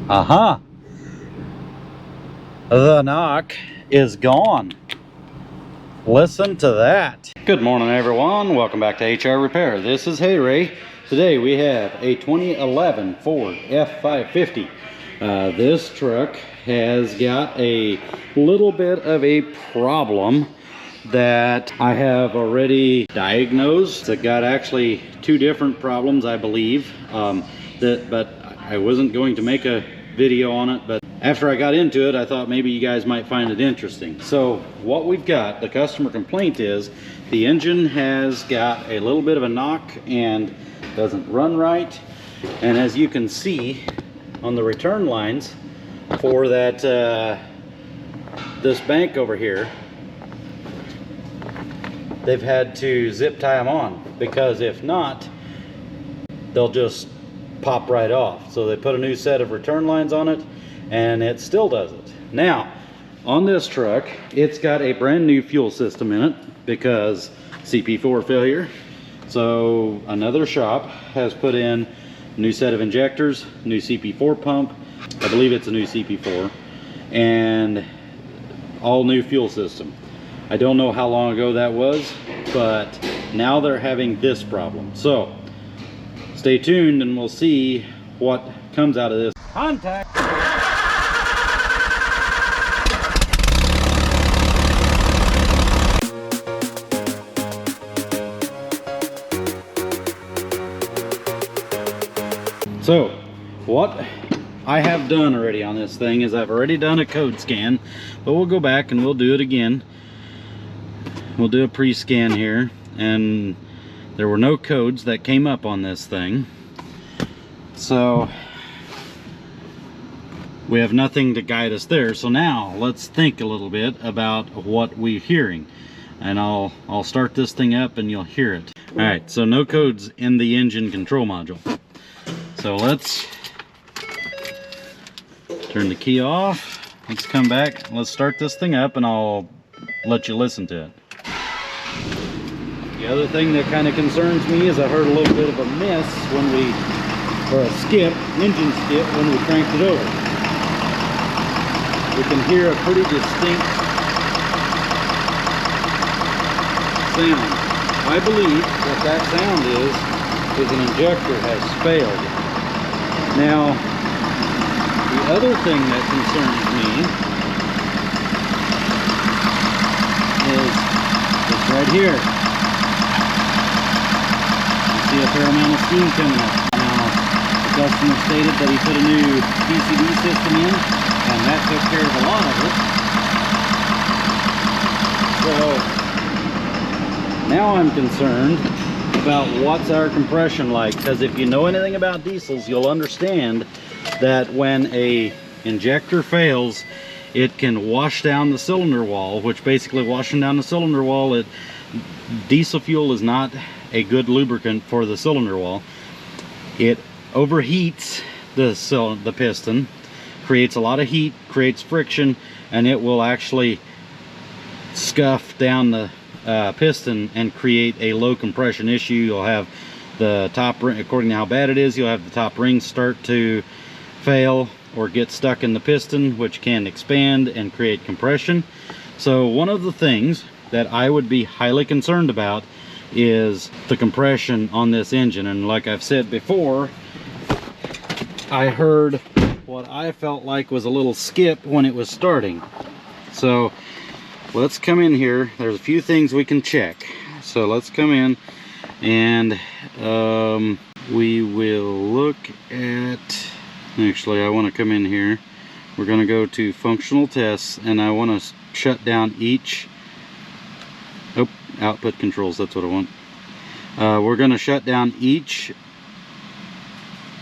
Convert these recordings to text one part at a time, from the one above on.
Uh-huh. The knock is gone. Listen to that. Good morning, everyone. Welcome back to HR Repair. This is Hey Ray. Today we have a 2011 Ford F550. This truck has got a little bit of a problem that I have already diagnosed. It got actually two different problems, I believe, but I wasn't going to make a video on it, but after I got into it, I thought maybe you guys might find it interesting. So what we've got, the customer complaint is the engine has got a little bit of a knock and doesn't run right. And as you can see on the return lines for that this bank over here, they've had to zip tie them on, because if not, they'll just pop right off. So they put a new set of return lines on it and it still does it. Now on this truck, it's got a brand new fuel system in it because CP4 failure. So another shop has put in a new set of injectors, new CP4 pump, I believe it's a new CP4, and all new fuel system. I don't know how long ago that was, but now they're having this problem. So stay tuned and we'll see what comes out of this. Contact! So what I have done already on this thing is I've already done a code scan, but we'll go back and we'll do it again. We'll do a pre-scan here, and there were no codes that came up on this thing. So we have nothing to guide us there. So now let's think a little bit about what we're hearing. And I'll start this thing up and you'll hear it. All right, so no codes in the engine control module. So let's turn the key off. Let's come back. Let's start this thing up and I'll let you listen to it. The other thing that kind of concerns me is I heard a little bit of a miss when we, or a skip, engine skip, when we cranked it over. We can hear a pretty distinct sound. I believe what that sound is an injector has failed. Now, the other thing that concerns me is this right here. See a fair amount of steam coming up. Now, the customer stated that he put a new PCB system in, and that took care of a lot of it. So now I'm concerned about what's our compression like, because if you know anything about diesels, you'll understand that when a injector fails, it can wash down the cylinder wall, which basically washing down the cylinder wall, diesel fuel is not a good lubricant for the cylinder wall. It overheats the piston, creates a lot of heat, creates friction, and it will actually scuff down the piston and create a low compression issue. You'll have the top ring, according to how bad it is, you'll have the top rings start to fail or get stuck in the piston, which can expand and create compression. So one of the things that I would be highly concerned about is the compression on this engine. And like I've said before, I heard what I felt like was a little skip when it was starting. So let's come in here. There's a few things we can check. So let's come in and we will look at, actually I want to come in here. We're going to go to functional tests, and I want to shut down each output controls, that's what I want. We're going to shut down each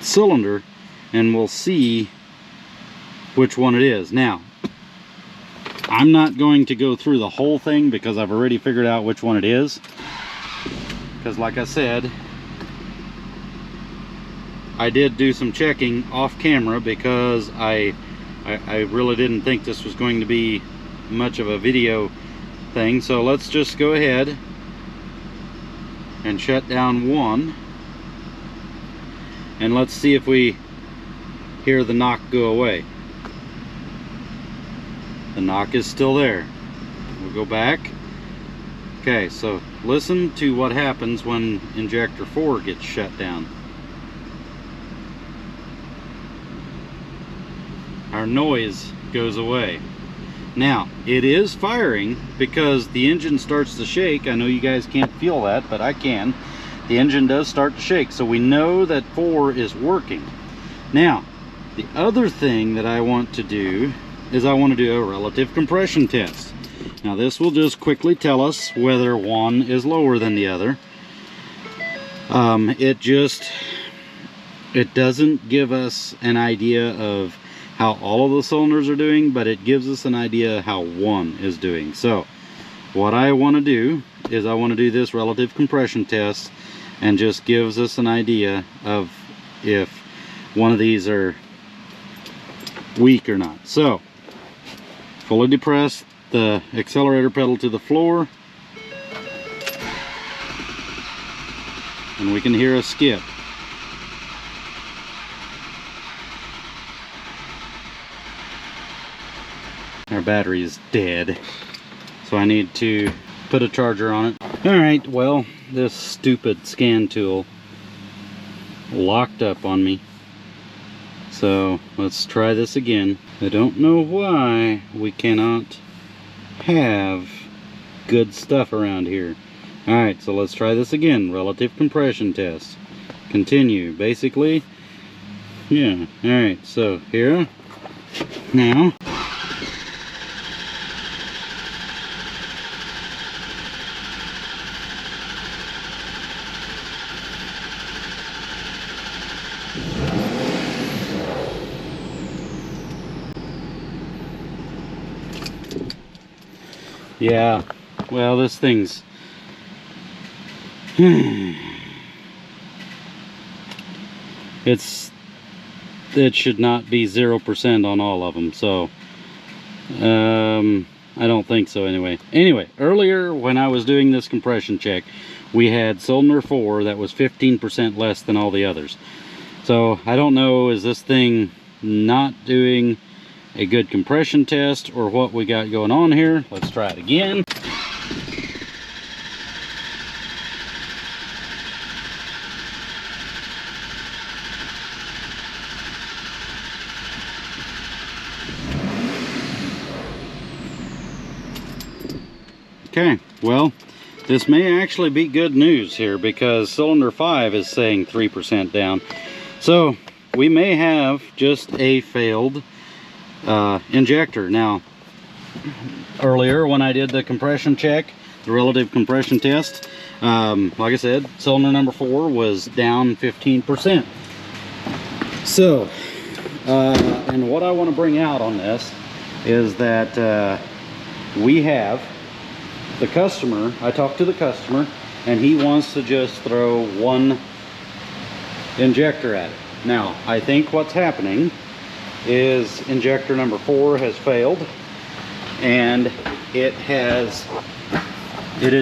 cylinder and we'll see which one it is. Now, I'm not going to go through the whole thing because I've already figured out which one it is. Because like I said, I did do some checking off camera because I really didn't think this was going to be much of a video thing. So let's just go ahead and shut down one, and let's see if we hear the knock go away. The knock is still there. We'll go back. Okay, so listen to what happens when injector 4 gets shut down. Our noise goes away. Now, it is firing because the engine starts to shake. I know you guys can't feel that, but I can. The engine does start to shake, so we know that 4 is working. Now, the other thing that I want to do is I want to do a relative compression test. Now, this will just quickly tell us whether one is lower than the other. It doesn't give us an idea of how all of the cylinders are doing, but it gives us an idea how one is doing. So what I want to do is I want to do this relative compression test, and just gives us an idea of if one of these are weak or not. So fully depress the accelerator pedal to the floor, and we can hear a skip. Our battery is dead, so I need to put a charger on it. Alright, well, this stupid scan tool locked up on me. So let's try this again. I don't know why we cannot have good stuff around here. Alright, so let's try this again. Relative compression test. Continue. Basically, yeah. Alright, so here. Now. Yeah, well, this thing's it should not be 0% on all of them, so I don't think so anyway. Earlier when I was doing this compression check, we had cylinder 4 that was 15% less than all the others. So I don't know, is this thing not doing a good compression test or what we got going on here? Let's try it again. Okay, well, this may actually be good news here because cylinder 5 is saying 3% down. So we may have just a failed injector. Now, earlier when I did the compression check, the relative compression test, like I said, cylinder number 4 was down 15%. So, and what I want to bring out on this is that we have the customer. I talked to the customer, and he wants to just throw one injector at it. Now, I think what's happening is injector number 4 has failed, and it is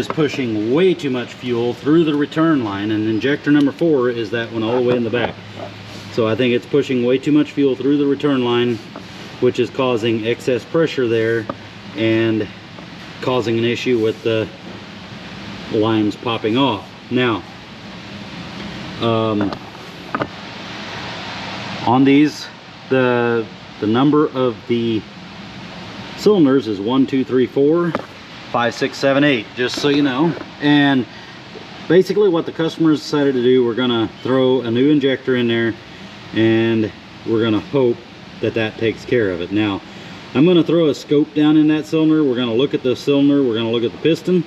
pushing way too much fuel through the return line, and injector number 4 is that one all the way in the back. So I think it's pushing way too much fuel through the return line, which is causing excess pressure there and causing an issue with the lines popping off. Now, on these, the number of the cylinders is 1, 2, 3, 4, 5, 6, 7, 8, just so you know. And basically what the customers decided to do, we're gonna throw a new injector in there, and we're gonna hope that that takes care of it. Now, I'm gonna throw a scope down in that cylinder. We're gonna look at the cylinder, we're gonna look at the piston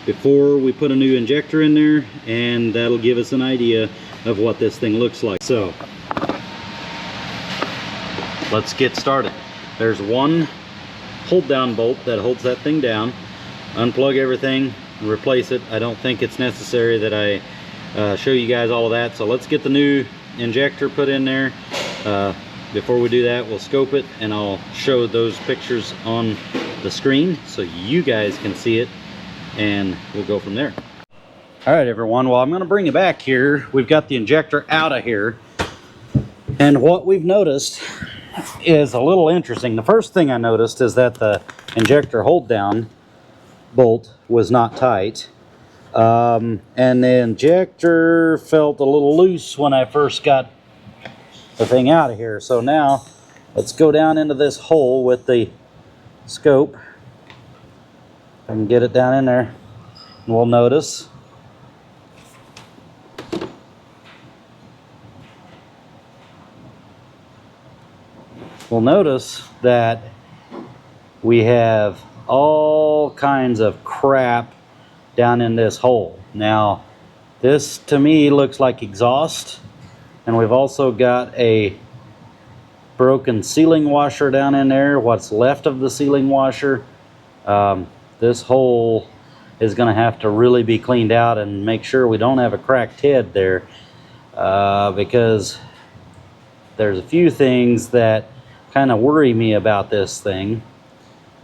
before we put a new injector in there, and that'll give us an idea of what this thing looks like. So let's get started. There's one hold down bolt that holds that thing down. Unplug everything and replace it. I don't think it's necessary that I show you guys all of that. So let's get the new injector put in there. Before we do that, we'll scope it, and I'll show those pictures on the screen so you guys can see it, and we'll go from there. All right, everyone, well, I'm going to bring you back here. We've got the injector out of here, And what we've noticed is a little interesting. The first thing I noticed is that the injector hold down bolt was not tight. And the injector felt a little loose when I first got the thing out of here. So now let's go down into this hole with the scope. I can get it down in there, and we'll notice that we have all kinds of crap down in this hole. Now this to me looks like exhaust, and we've also got a broken sealing washer down in there, what's left of the sealing washer. This hole is going to have to really be cleaned out and make sure we don't have a cracked head there, because there's a few things that kind of worry me about this thing.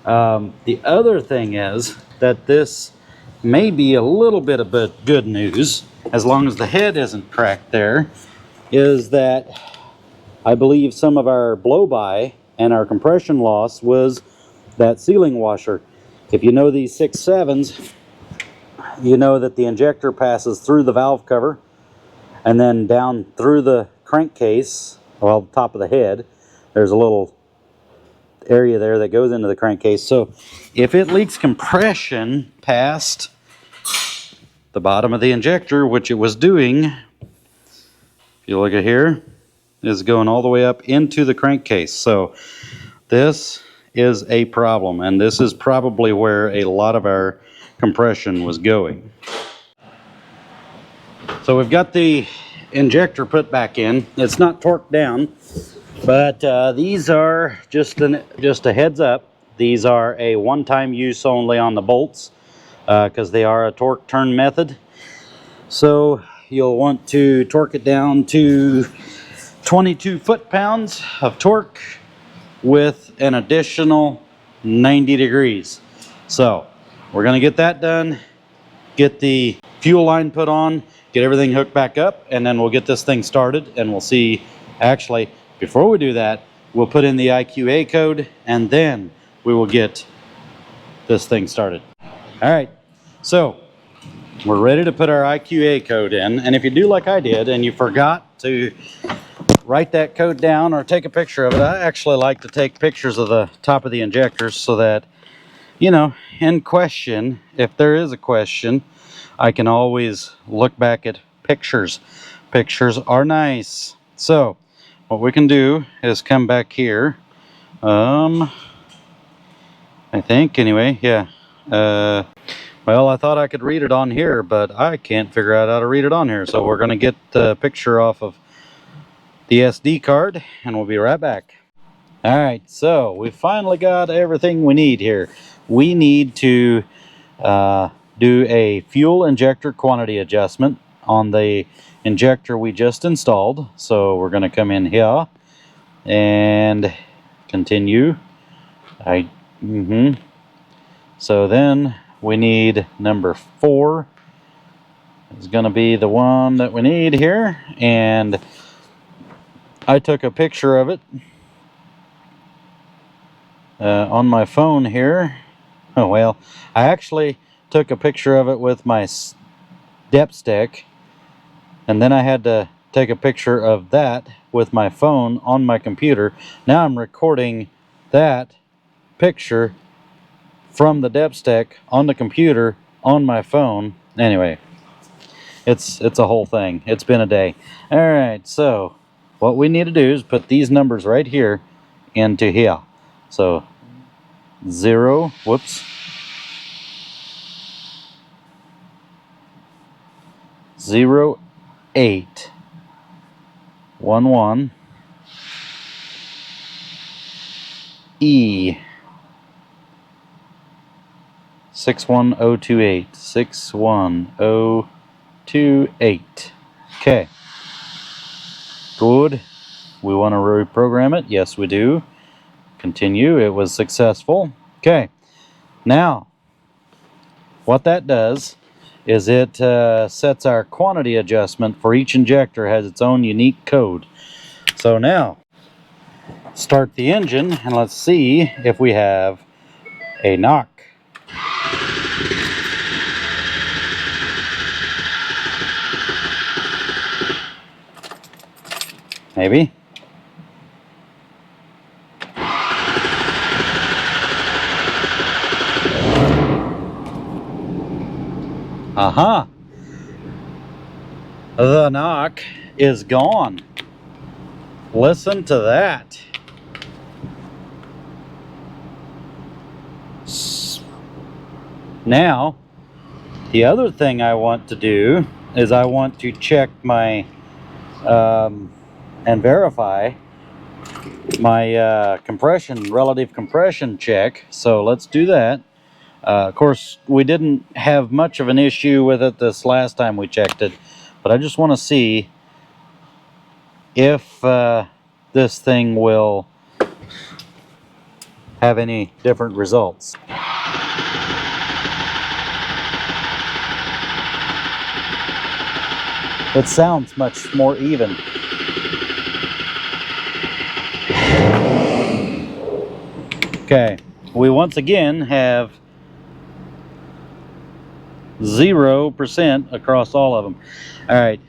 The other thing is that this may be a little bit of good news, as long as the head isn't cracked there, is that I believe some of our blow-by and our compression loss was that sealing washer. If you know these 6.7s, you know that the injector passes through the valve cover and then down through the crankcase, well, the top of the head. There's a little area there that goes into the crankcase. So if it leaks compression past the bottom of the injector, which it was doing, if you look at here, is going all the way up into the crankcase. So this is a problem, and this is probably where a lot of our compression was going. So we've got the injector put back in. It's not torqued down, but these are just a heads up. These are a one-time use only on the bolts, because they are a torque turn method. So you'll want to torque it down to 22 foot-pounds of torque with an additional 90 degrees. So we're going to get that done, get the fuel line put on, get everything hooked back up, and then we'll get this thing started, and we'll see. Actually, before we do that, we'll put in the IQA code, and then we will get this thing started. All right, so we're ready to put our IQA code in, and if you do like I did and you forgot to write that code down or take a picture of it, I actually like to take pictures of the top of the injectors so that, you know, in question, if there is a question, I can always look back at pictures. Pictures are nice. So what we can do is come back here. I think anyway, yeah. Well, I thought I could read it on here, but I can't figure out how to read it on here. So we're going to get the picture off of the SD card, and we'll be right back. All right, so we finally got everything we need here. We need to do a fuel injector quantity adjustment on the injector we just installed. So we're going to come in here and continue. So then we need number 4 is going to be the one that we need here, and I took a picture of it on my phone here. Oh well, I actually took a picture of it with my depth stick, and then I had to take a picture of that with my phone on my computer. Now I'm recording that picture from the depth stick on the computer on my phone. Anyway, it's a whole thing. It's been a day. All right, so what we need to do is put these numbers right here into here. So 0, whoops, 0, 8, 1, 1, E, 61028, 61028. Okay, good. We want to reprogram it. Yes, we do. Continue. It was successful. Okay, now what that does is it sets our quantity adjustment for each injector, has its own unique code. So now, start the engine and let's see if we have a knock. Maybe. Uh-huh. The knock is gone. Listen to that. Now, the other thing I want to do is I want to check my and verify my relative compression check. So let's do that. Of course, we didn't have much of an issue with it this last time we checked it, but I just want to see if this thing will have any different results. It sounds much more even. Okay, we once again have 0% across all of them. All right,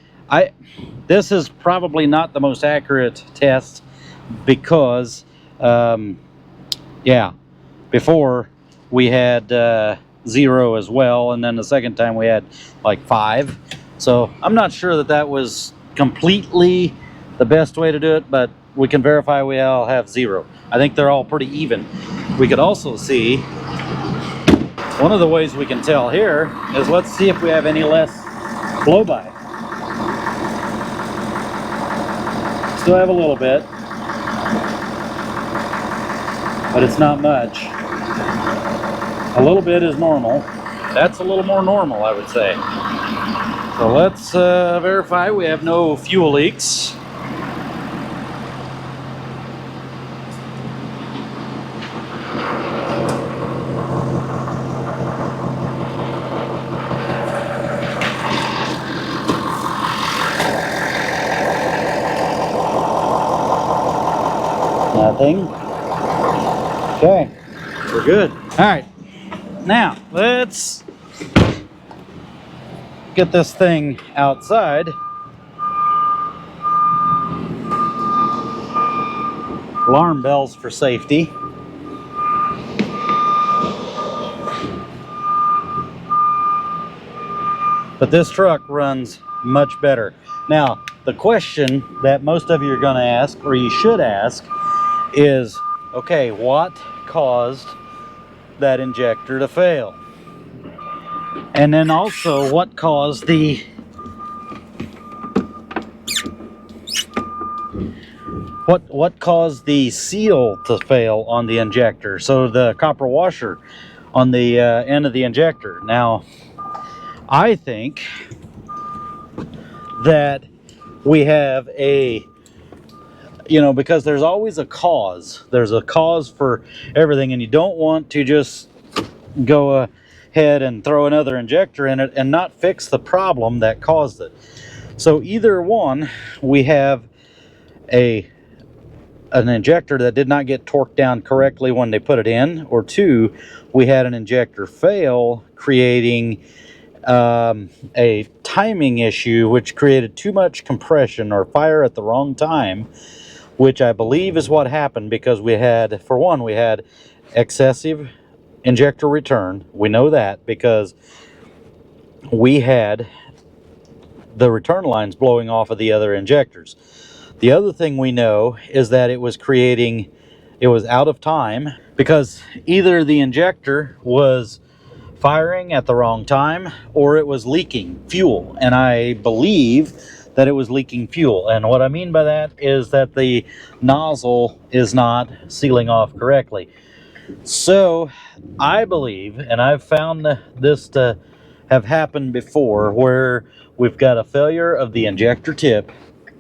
this is probably not the most accurate test because, yeah, before we had 0 as well, and then the second time we had like 5. So I'm not sure that that was completely the best way to do it, but we can verify we all have 0. I think they're all pretty even. We could also see, one of the ways we can tell here is let's see if we have any less blow-by. Still have a little bit, but it's not much. A little bit is normal. That's a little more normal, I would say. So let's verify we have no fuel leaks. Nothing. Okay, we're good. All right, now let's get this thing outside. Alarm bells for safety. But this truck runs much better. Now, the question that most of you are going to ask, or you should ask, is, okay, what caused that injector to fail? And then also, what caused the what caused the seal to fail on the injector? So the copper washer on the end of the injector. Now, I think that we have a, because there's always a cause. There's a cause for everything, and you don't want to just go ahead and throw another injector in it and not fix the problem that caused it. So either one, we have an injector that did not get torqued down correctly when they put it in, or 2, we had an injector fail, creating a timing issue which created too much compression or fire at the wrong time, which I believe is what happened, because we had, for one, we had excessive injector return. We know that because we had the return lines blowing off of the other injectors. The other thing we know is that it was out of time, because either the injector was firing at the wrong time or it was leaking fuel. And I believe that it was leaking fuel. And what I mean by that is that the nozzle is not sealing off correctly. So I believe, and I've found this to have happened before, where we've got a failure of the injector tip,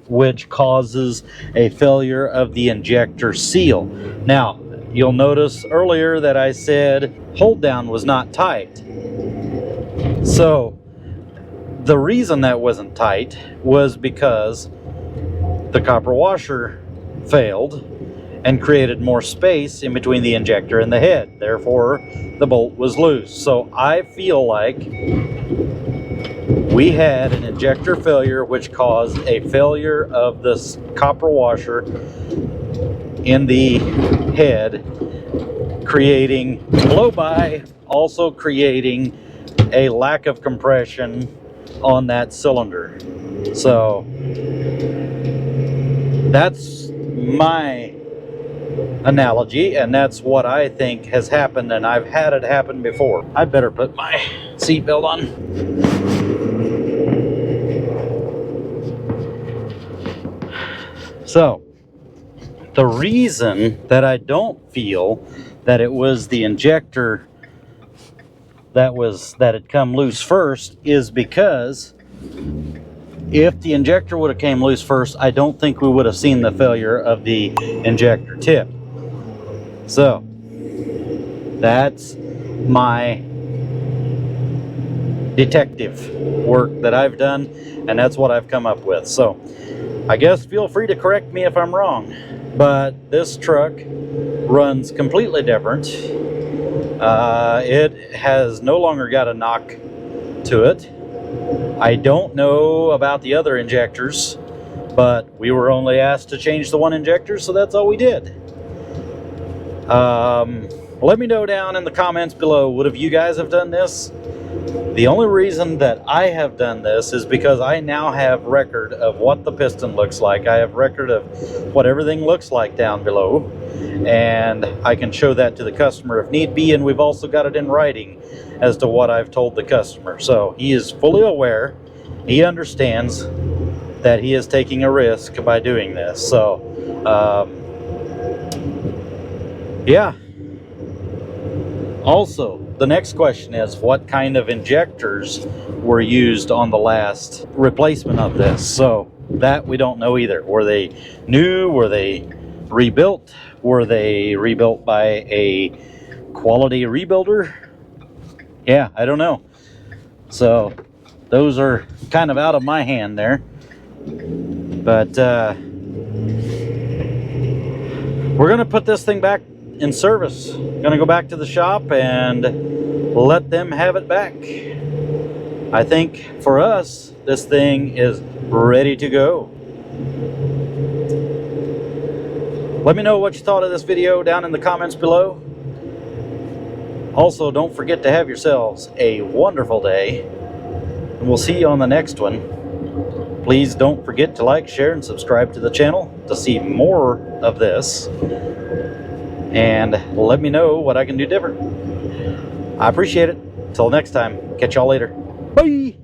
which causes a failure of the injector seal. Now, you'll notice earlier that I said hold down was not tight. So the reason that wasn't tight was because the copper washer failed and created more space in between the injector and the head. Therefore, the bolt was loose. So I feel like we had an injector failure which caused a failure of this copper washer in the head, creating blow-by, also creating a lack of compression on that cylinder. So that's my analogy, and that's what I think has happened, and I've had it happen before. I better put my seatbelt on. So the reason that I don't feel that it was the injector that had come loose first is because if the injector would have came loose first, I don't think we would have seen the failure of the injector tip. So that's my detective work that I've done, and that's what I've come up with. So I guess feel free to correct me if I'm wrong, but this truck runs completely different. It has no longer got a knock to it. I don't know about the other injectors, but we were only asked to change the one injector, so that's all we did. Let me know down in the comments below, would have you guys have done this? The only reason that I have done this is because I now have record of what the piston looks like. I have record of what everything looks like down below, and I can show that to the customer if need be, and we've also got it in writing as to what I've told the customer. So he is fully aware, he understands that he is taking a risk by doing this. So yeah. Also, the next question is, what kind of injectors were used on the last replacement of this? So that we don't know either. Were they new? Were they rebuilt? Were they rebuilt by a quality rebuilder? Yeah, I don't know. So those are kind of out of my hand there. But we're going to put this thing back in service. Gonna go back to the shop and let them have it back. I think for us, this thing is ready to go. Let me know what you thought of this video down in the comments below. Also, don't forget to have yourselves a wonderful day, and we'll see you on the next one. Please don't forget to like, share, and subscribe to the channel to see more of this. And let me know what I can do different. I appreciate it. Till next time, catch y'all later. Bye!